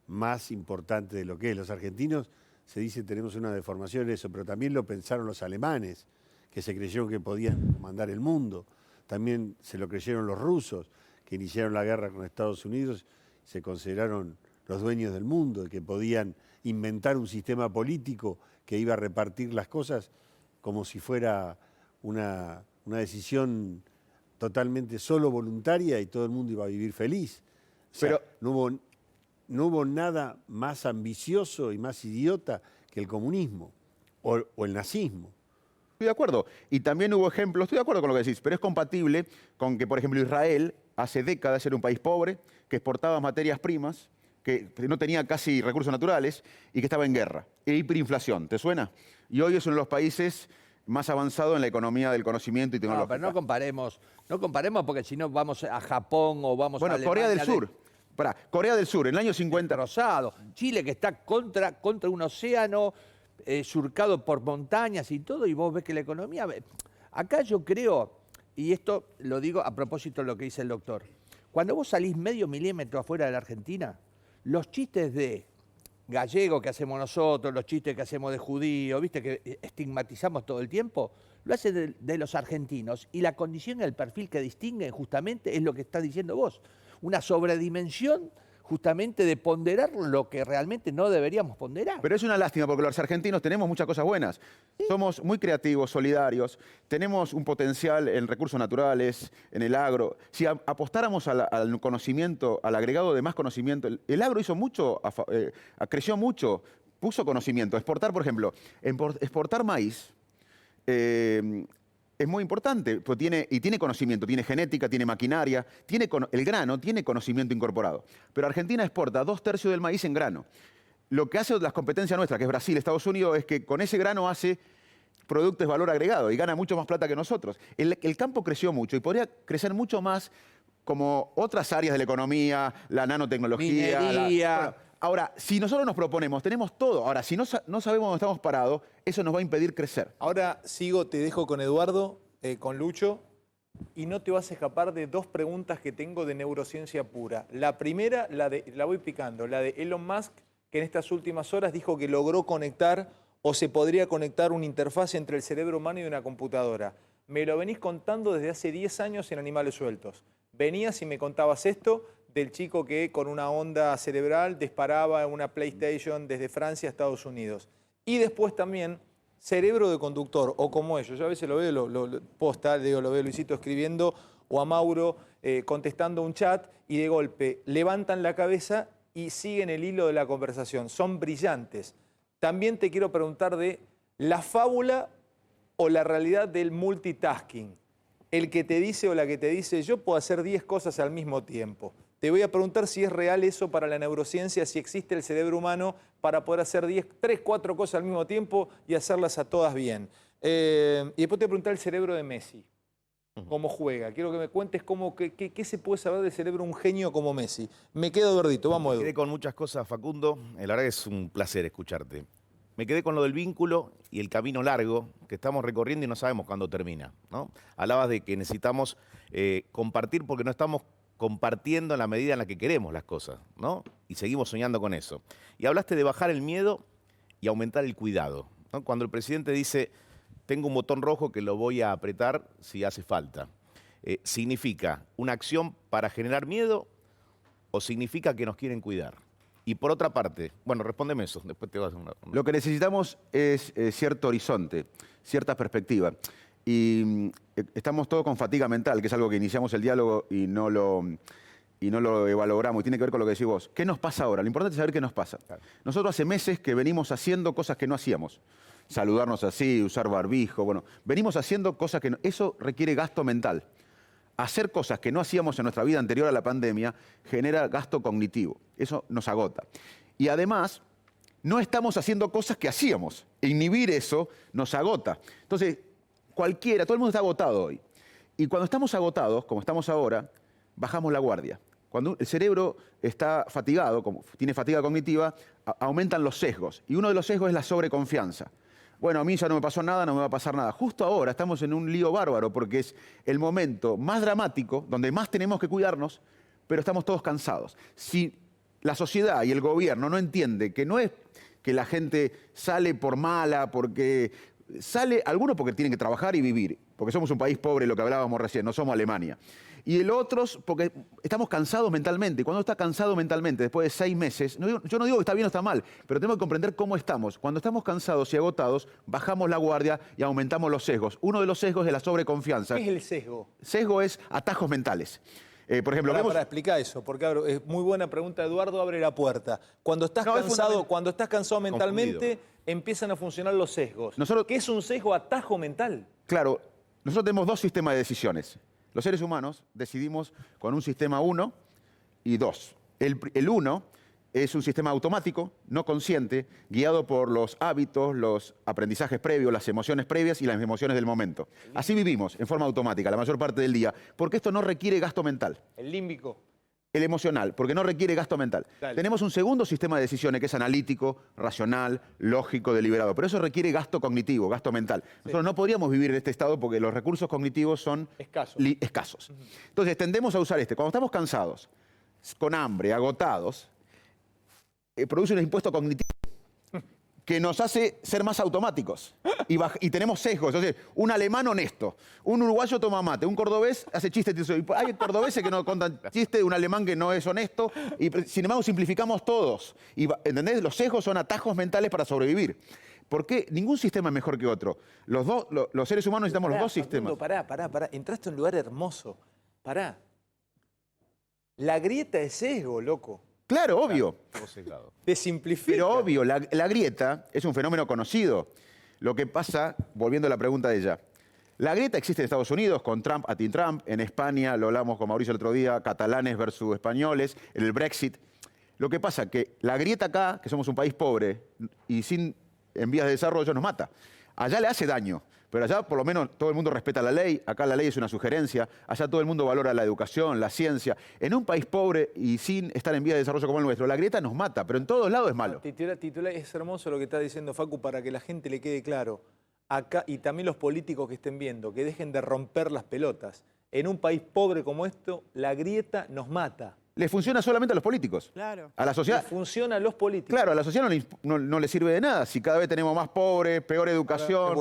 más importante de lo que es. Los argentinos se dice tenemos una deformación en eso, pero también lo pensaron los alemanes, que se creyeron que podían comandar el mundo. También se lo creyeron los rusos, que iniciaron la guerra con Estados Unidos y se consideraron los dueños del mundo, y que podían inventar un sistema político que iba a repartir las cosas como si fuera una decisión totalmente solo voluntaria y todo el mundo iba a vivir feliz. O sea, Pero no hubo nada más ambicioso y más idiota que el comunismo o el nazismo. Estoy de acuerdo. Y también hubo ejemplos, estoy de acuerdo con lo que decís, pero es compatible con que, por ejemplo, Israel hace décadas era un país pobre, que exportaba materias primas, que no tenía casi recursos naturales y que estaba en guerra. E hiperinflación, ¿te suena? Y hoy es uno de los países más avanzados en la economía del conocimiento y No, tecnología. pero no comparemos porque si no vamos a Japón o vamos a Bueno, Alemania. Corea del Sur. Pará, Corea del Sur, en el año 50. Rosado. Chile que está contra un océano surcado por montañas y todo, y vos ves que la economía... Acá yo creo, y esto lo digo a propósito de lo que dice el doctor, cuando vos salís medio milímetro afuera de la Argentina, los chistes de gallego que hacemos nosotros, los chistes que hacemos de judío, viste que estigmatizamos todo el tiempo, lo hacen de los argentinos, y la condición y el perfil que distinguen justamente es lo que estás diciendo vos, una sobredimensión justamente de ponderar lo que realmente no deberíamos ponderar. Pero es una lástima porque los argentinos tenemos muchas cosas buenas. Sí. Somos muy creativos, solidarios, tenemos un potencial en recursos naturales, en el agro. Si apostáramos al conocimiento, al agregado de más conocimiento, el agro hizo mucho, creció mucho, puso conocimiento. Exportar, por ejemplo, exportar maíz es muy importante, pues tiene conocimiento, tiene genética, tiene maquinaria, el grano tiene conocimiento incorporado. Pero Argentina exporta 2/3 del maíz en grano. Lo que hace las competencias nuestras, que es Brasil, Estados Unidos, es que con ese grano hace productos de valor agregado y gana mucho más plata que nosotros. El campo creció mucho y podría crecer mucho más como otras áreas de la economía, la nanotecnología. Minería. Ahora, si nosotros nos proponemos, tenemos todo. Ahora, si no sabemos dónde estamos parados, eso nos va a impedir crecer. Ahora te dejo con Eduardo, con Lucho, y no te vas a escapar de 2 preguntas que tengo de neurociencia pura. La primera, la voy picando, la de Elon Musk, que en estas últimas horas dijo que logró conectar o se podría conectar una interfaz entre el cerebro humano y una computadora. Me lo venís contando desde hace 10 años en Animales Sueltos. Venías y me contabas esto del chico que con una onda cerebral disparaba una PlayStation desde Francia a Estados Unidos. Y después también cerebro de conductor, o como ellos. Yo a veces lo veo, lo veo a Luisito escribiendo, o a Mauro contestando un chat, y de golpe levantan la cabeza y siguen el hilo de la conversación. Son brillantes. También te quiero preguntar de la fábula o la realidad del multitasking. El que te dice o la que te dice, yo puedo hacer 10 cosas al mismo tiempo. Te voy a preguntar si es real eso para la neurociencia, si existe el cerebro humano para poder hacer 3, 4 cosas al mismo tiempo y hacerlas a todas bien. Y después te voy a preguntar el cerebro de Messi, cómo juega. Quiero que me cuentes qué se puede saber del cerebro de un genio como Messi. Me quedo verdito, vamos, Edu. Me quedé con muchas cosas, Facundo. La verdad que es un placer escucharte. Me quedé con lo del vínculo y el camino largo que estamos recorriendo y no sabemos cuándo termina, ¿no? Hablabas de que necesitamos compartir porque no estamos compartiendo en la medida en la que queremos las cosas, ¿no? Y seguimos soñando con eso. Y hablaste de bajar el miedo y aumentar el cuidado, ¿no? Cuando el presidente dice, tengo un botón rojo que lo voy a apretar si hace falta, ¿significa una acción para generar miedo o significa que nos quieren cuidar? Y por otra parte, bueno, respóndeme eso, después te vas a hacer una... Lo que necesitamos es cierto horizonte, cierta perspectiva. y estamos todos con fatiga mental, que es algo que iniciamos el diálogo y no lo valoramos, y tiene que ver con lo que decís vos. ¿Qué nos pasa ahora? Lo importante es saber qué nos pasa. Claro. Nosotros hace meses que venimos haciendo cosas que no hacíamos. Saludarnos así, usar barbijo, bueno, venimos haciendo cosas que no, eso requiere gasto mental. Hacer cosas que no hacíamos en nuestra vida anterior a la pandemia genera gasto cognitivo. Eso nos agota. Y además, no estamos haciendo cosas que hacíamos. Inhibir eso nos agota. Entonces, cualquiera, todo el mundo está agotado hoy. Y cuando estamos agotados, como estamos ahora, bajamos la guardia. Cuando el cerebro está fatigado, como tiene fatiga cognitiva, aumentan los sesgos. Y uno de los sesgos es la sobreconfianza. Bueno, a mí ya no me pasó nada, no me va a pasar nada. Justo ahora estamos en un lío bárbaro porque es el momento más dramático, donde más tenemos que cuidarnos, pero estamos todos cansados. Si la sociedad y el gobierno no entiende que no es que la gente sale por mala, porque sale, algunos porque tienen que trabajar y vivir, porque somos un país pobre, lo que hablábamos recién, no somos Alemania. Y el otros porque estamos cansados mentalmente. Y cuando está cansado mentalmente, después de 6 meses, yo no digo que está bien o está mal, pero tenemos que comprender cómo estamos. Cuando estamos cansados y agotados, bajamos la guardia y aumentamos los sesgos. Uno de los sesgos es la sobreconfianza. ¿Qué es el sesgo? Sesgo es atajos mentales. Por ejemplo, para explicar eso, porque es muy buena pregunta, Eduardo, abre la puerta. Cuando estás cansado mentalmente, empiezan a funcionar los sesgos. ¿Qué es un sesgo? Atajo mental. Claro, nosotros tenemos 2 sistemas de decisiones. Los seres humanos decidimos con un sistema 1 y 2. El 1 es un sistema automático, no consciente, guiado por los hábitos, los aprendizajes previos, las emociones previas y las emociones del momento. Así vivimos, en forma automática, la mayor parte del día, porque esto no requiere gasto mental. El límbico. El emocional, porque no requiere gasto mental. Dale. Tenemos un segundo sistema de decisiones que es analítico, racional, lógico, deliberado. Pero eso requiere gasto cognitivo, gasto mental. Nosotros no podríamos vivir en este estado porque los recursos cognitivos son escasos. Entonces tendemos a usar este. Cuando estamos cansados, con hambre, agotados, produce un impuesto cognitivo que nos hace ser más automáticos y tenemos sesgos. Entonces, un alemán honesto, un uruguayo toma mate, un cordobés hace chistes. Hay cordobeses que no contan chistes de un alemán que no es honesto y sin embargo simplificamos todos. ¿Entendés? Los sesgos son atajos mentales para sobrevivir. ¿Por qué? Ningún sistema es mejor que otro. Los seres humanos necesitamos los dos sistemas. Pará. Entraste a un lugar hermoso. Pará. La grieta es sesgo, loco. Claro, obvio. Te simplifica. Pero obvio, la grieta es un fenómeno conocido. Lo que pasa, volviendo a la pregunta de ella, la grieta existe en Estados Unidos con Trump, anti-Trump, en España, lo hablamos con Mauricio el otro día, catalanes versus españoles, en el Brexit. Lo que pasa que la grieta acá, que somos un país pobre y en vías de desarrollo, nos mata. Allá le hace daño. Pero allá por lo menos todo el mundo respeta la ley, acá la ley es una sugerencia, allá todo el mundo valora la educación, la ciencia. En un país pobre y sin estar en vías de desarrollo como el nuestro, la grieta nos mata, pero en todos lados es malo. Titular, es hermoso lo que está diciendo Facu para que la gente le quede claro. Acá, y también los políticos que estén viendo, que dejen de romper las pelotas. En un país pobre como esto, la grieta nos mata. Le funciona solamente a los políticos. Claro. A la sociedad. Le funciona a los políticos. Claro, a la sociedad no le sirve de nada. Si cada vez tenemos más pobres, peor educación.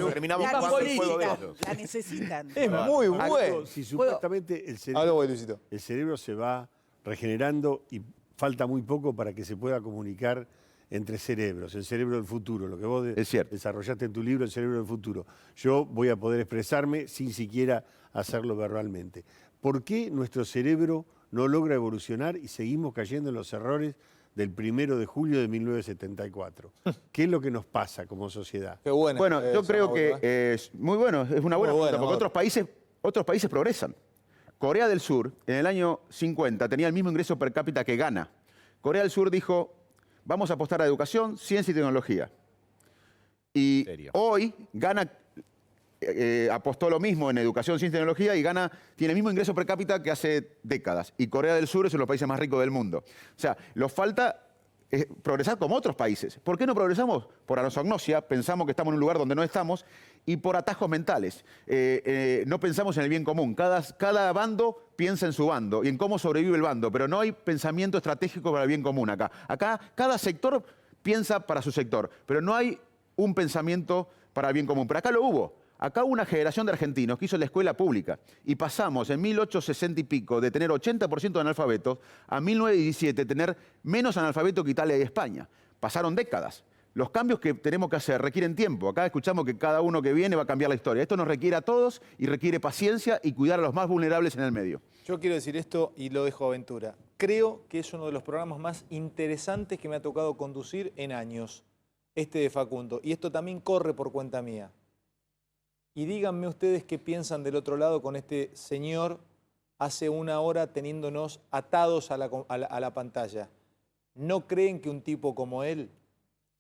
Terminamos La jugando el juego de necesitan, ellos. la necesitan. Es muy bueno. Si supuestamente el cerebro se va regenerando y falta muy poco para que se pueda comunicar entre cerebros, el cerebro del futuro, lo que vos desarrollaste en tu libro, el cerebro del futuro. Yo voy a poder expresarme sin siquiera hacerlo verbalmente. ¿Por qué nuestro cerebro no logra evolucionar y seguimos cayendo en los errores del 1 de julio de 1974? ¿Qué es lo que nos pasa como sociedad? Qué buena. Bueno, yo creo que es muy bueno, es una buena pregunta, porque otros países progresan. Corea del Sur, en el año 50, tenía el mismo ingreso per cápita que Ghana. Corea del Sur dijo, vamos a apostar a educación, ciencia y tecnología. Y hoy Ghana apostó lo mismo en educación, ciencia y tecnología y Ghana tiene el mismo ingreso per cápita que hace décadas. Y Corea del Sur es uno de los países más ricos del mundo. O sea, nos falta progresar como otros países. ¿Por qué no progresamos? Por anosognosia, pensamos que estamos en un lugar donde no estamos, y por atajos mentales. No pensamos en el bien común. Cada bando piensa en su bando y en cómo sobrevive el bando, pero no hay pensamiento estratégico para el bien común acá. Acá cada sector piensa para su sector, pero no hay un pensamiento para el bien común. Pero acá lo hubo. Acá hubo una generación de argentinos que hizo la escuela pública y pasamos en 1860 y pico de tener 80% de analfabetos a 1917 tener menos analfabetos que Italia y España. Pasaron décadas, Los cambios que tenemos que hacer requieren tiempo. Acá escuchamos que cada uno que viene va a cambiar la historia. Esto nos requiere a todos y requiere paciencia y cuidar a los más vulnerables en el medio. Yo quiero decir esto y lo dejo a Ventura. Creo que es uno de los programas más interesantes que me ha tocado conducir en años, este de Facundo. Y esto también corre por cuenta mía. Y díganme ustedes qué piensan del otro lado con este señor hace una hora teniéndonos atados a la pantalla. ¿No creen que un tipo como él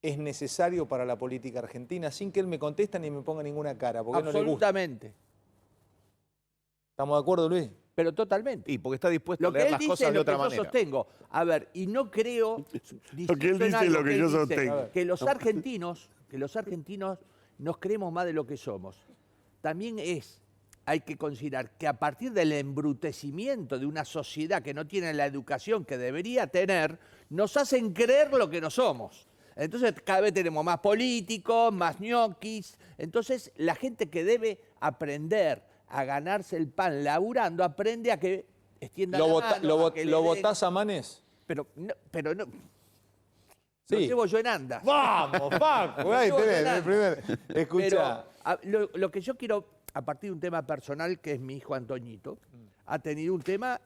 es necesario para la política argentina? Sin que él me conteste ni me ponga ninguna cara, porque no le gusta. Absolutamente. ¿Estamos de acuerdo, Luis? Pero totalmente. Y porque está dispuesto Lo a que leer él las dice cosas es de lo que otra yo manera. sostengo. A ver, y no creo... Lo que él dice es lo que yo sostengo. Que los argentinos nos creemos más de lo que somos. También hay que considerar que a partir del embrutecimiento de una sociedad que no tiene la educación que debería tener, nos hacen creer lo que no somos. Entonces cada vez tenemos más políticos, más ñoquis. Entonces la gente que debe aprender a ganarse el pan laburando, aprende a que extienda la mano. ¿Lo votás a Manes? Pero no. Sí. Lo llevo yo en andas. ¡Vamos, Paco! Ahí tenés, el primer. Escuchá. Lo que yo quiero, a partir de un tema personal, que es mi hijo Antoñito, ha tenido un tema,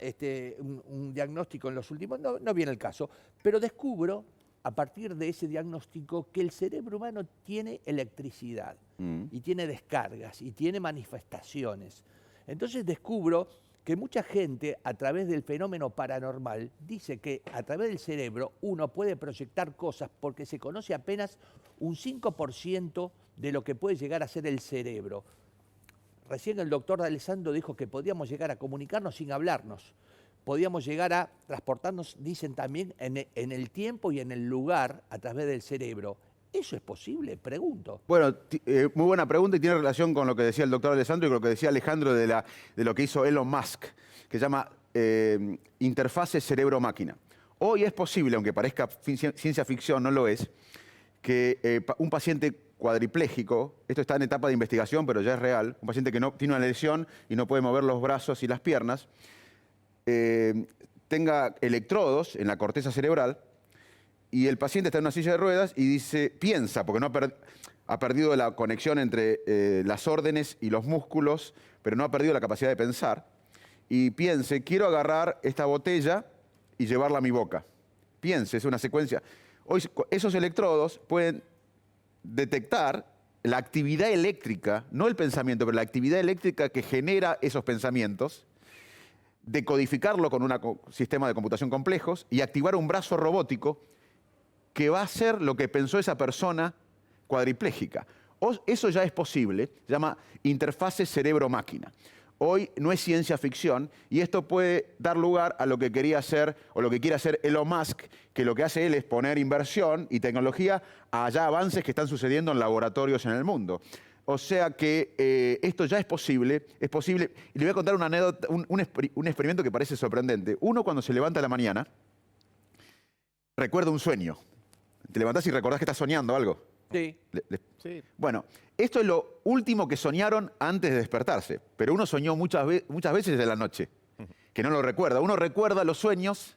un diagnóstico en los últimos, no viene el caso, pero descubro, a partir de ese diagnóstico, que el cerebro humano tiene electricidad, y tiene descargas, y tiene manifestaciones. Entonces descubro que mucha gente, a través del fenómeno paranormal, dice que a través del cerebro uno puede proyectar cosas porque se conoce apenas un 5% de lo que puede llegar a ser el cerebro. Recién el doctor D'Alessandro dijo que podíamos llegar a comunicarnos sin hablarnos. Podíamos llegar a transportarnos, dicen también, en el tiempo y en el lugar a través del cerebro. ¿Eso es posible? Pregunto. Bueno, muy buena pregunta y tiene relación con lo que decía el doctor Alessandro y con lo que decía Alejandro de lo que hizo Elon Musk, que se llama interfase cerebro-máquina. Hoy es posible, aunque parezca ciencia ficción, no lo es, que un paciente cuadripléjico, esto está en etapa de investigación, pero ya es real, un paciente que no tiene una lesión y no puede mover los brazos y las piernas, tenga electrodos en la corteza cerebral y el paciente está en una silla de ruedas y piensa, porque no ha perdido la conexión entre las órdenes y los músculos, pero no ha perdido la capacidad de pensar, y piense, quiero agarrar esta botella y llevarla a mi boca. Piense, es una secuencia. Hoy esos electrodos pueden detectar la actividad eléctrica, no el pensamiento, pero la actividad eléctrica que genera esos pensamientos, decodificarlo con un sistema de computación complejos y activar un brazo robótico que va a hacer lo que pensó esa persona cuadripléjica. Eso ya es posible, se llama interfase cerebro-máquina. Hoy no es ciencia ficción y esto puede dar lugar a lo que quería hacer o lo que quiere hacer Elon Musk, que lo que hace él es poner inversión y tecnología a ya avances que están sucediendo en laboratorios en el mundo. O sea que esto ya es posible. Y le voy a contar una anécdota, un experimento que parece sorprendente. Uno cuando se levanta a la mañana, recuerda un sueño. Te levantás y recordás que estás soñando algo. Sí. Sí. Bueno, esto es lo último que soñaron antes de despertarse, pero uno soñó muchas veces de la noche, que no lo recuerda. Uno recuerda los sueños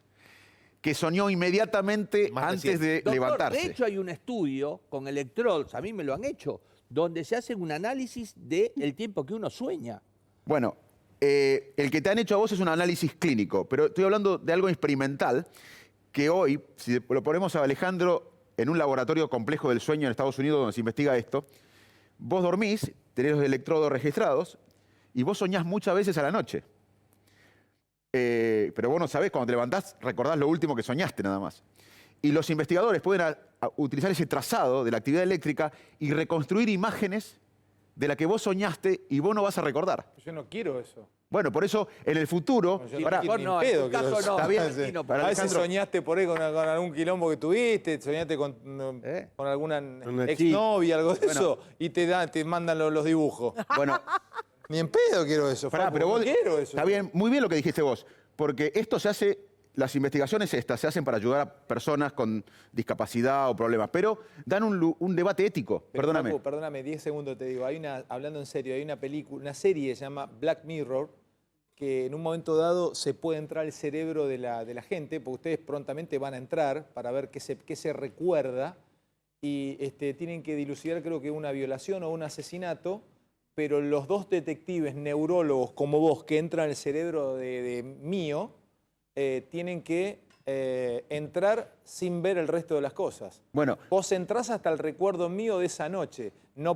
que soñó inmediatamente Más antes de Doctor, levantarse. de hecho hay un estudio con electrodos, a mí me lo han hecho, donde se hace un análisis del tiempo que uno sueña. Bueno, el que te han hecho a vos es un análisis clínico, pero estoy hablando de algo experimental que hoy, si lo ponemos a Alejandro en un laboratorio complejo del sueño en Estados Unidos donde se investiga esto, vos dormís, tenés los electrodos registrados y vos soñás muchas veces a la noche. Pero vos no sabés, cuando te levantás, recordás lo último que soñaste nada más. Y los investigadores pueden utilizar ese trazado de la actividad eléctrica y reconstruir imágenes de la que vos soñaste y vos no vas a recordar. Yo no quiero eso. Bueno, por eso en el futuro... Yo pará, quiero ni no, en en pedo tu quiero caso eso. no. Está bien, Sí, no, A para veces Alejandro. soñaste por ahí con algún quilombo que tuviste, soñaste con alguna Una exnovia, algo de eso, y te mandan los dibujos. Bueno, Ni en pedo quiero eso, pará, Facu, pero no vos... quiero eso. Está bien, muy bien lo que dijiste vos, porque esto se hace... Las investigaciones estas se hacen para ayudar a personas con discapacidad o problemas, pero dan un debate ético. Pero, Perdóname. Facu, perdóname, 10 segundos te digo. Hablando en serio, hay una serie que se llama Black Mirror, que en un momento dado se puede entrar al cerebro de la gente, porque ustedes prontamente van a entrar para ver qué se recuerda, y tienen que dilucidar, creo que una violación o un asesinato, pero los dos detectives neurólogos como vos que entran al cerebro de mío, tienen que entrar sin ver el resto de las cosas. Bueno, Vos entrás hasta el recuerdo mío de esa noche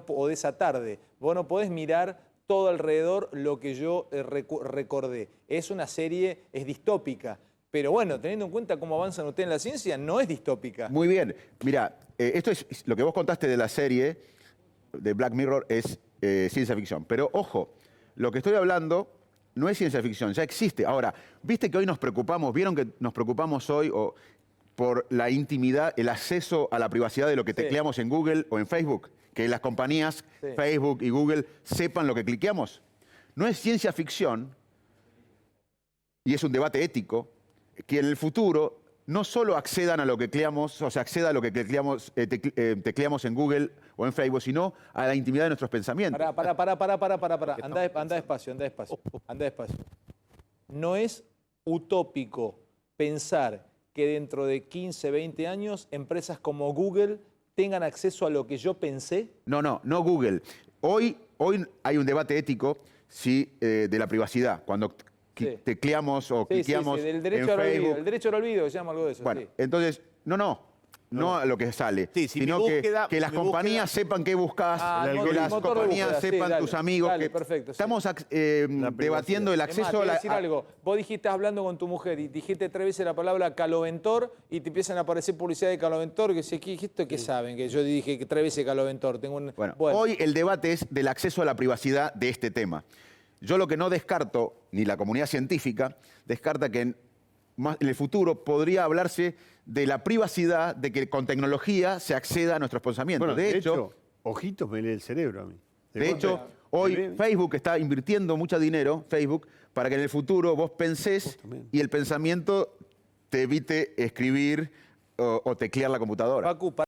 o de esa tarde. Vos no podés mirar todo alrededor lo que yo recordé. Es una serie, es distópica. Pero bueno, teniendo en cuenta cómo avanzan ustedes en la ciencia, no es distópica. muy bien. Mira, esto es lo que vos contaste de la serie de Black Mirror es ciencia ficción. Pero ojo, lo que estoy hablando no es ciencia ficción, ya existe. Ahora, viste que hoy nos preocupamos, vieron que nos preocupamos hoy por la intimidad, el acceso a la privacidad de lo que Sí. tecleamos en Google o en Facebook, que las compañías Sí. Facebook y Google sepan lo que cliqueamos. No es ciencia ficción, y es un debate ético, que en el futuro no solo accedan a lo que tecleamos, o sea, acceda a lo que tecleamos en Google o en Facebook, sino a la intimidad de nuestros pensamientos. Pará. Anda despacio. No es utópico pensar que dentro de 15, 20 años empresas como Google tengan acceso a lo que yo pensé. No Google. Hoy hay un debate ético de la privacidad. Cuando Sí. tecleamos o cliqueamos del en derecho al olvido. Facebook. El derecho al olvido, se llama algo de eso. Bueno, Sí. entonces, no a lo que sale, Sí, si sino mi que búsqueda- las mi compañías búsqueda- sepan qué buscas, El que las motor de compañías búsqueda, sí, sepan dale, tus amigos. dale, que perfecto, sí. estamos debatiendo el Es más, acceso te voy a a la... decir algo. Vos dijiste hablando con tu mujer y dijiste 3 veces la palabra caloventor y te empiezan a aparecer publicidad de caloventor que dice, ¿esto qué saben? Que yo dije que 3 veces caloventor. Bueno, hoy el debate es del acceso a la privacidad de este tema. Yo lo que no descarto, ni la comunidad científica, descarta que en el futuro podría hablarse de la privacidad, de que con tecnología se acceda a nuestros pensamientos. Bueno, de hecho, ojitos me lee el cerebro a mí. de hecho, hoy Facebook está invirtiendo mucho dinero, Facebook, para que en el futuro vos pensés y el pensamiento te evite escribir o teclear la computadora. Facu,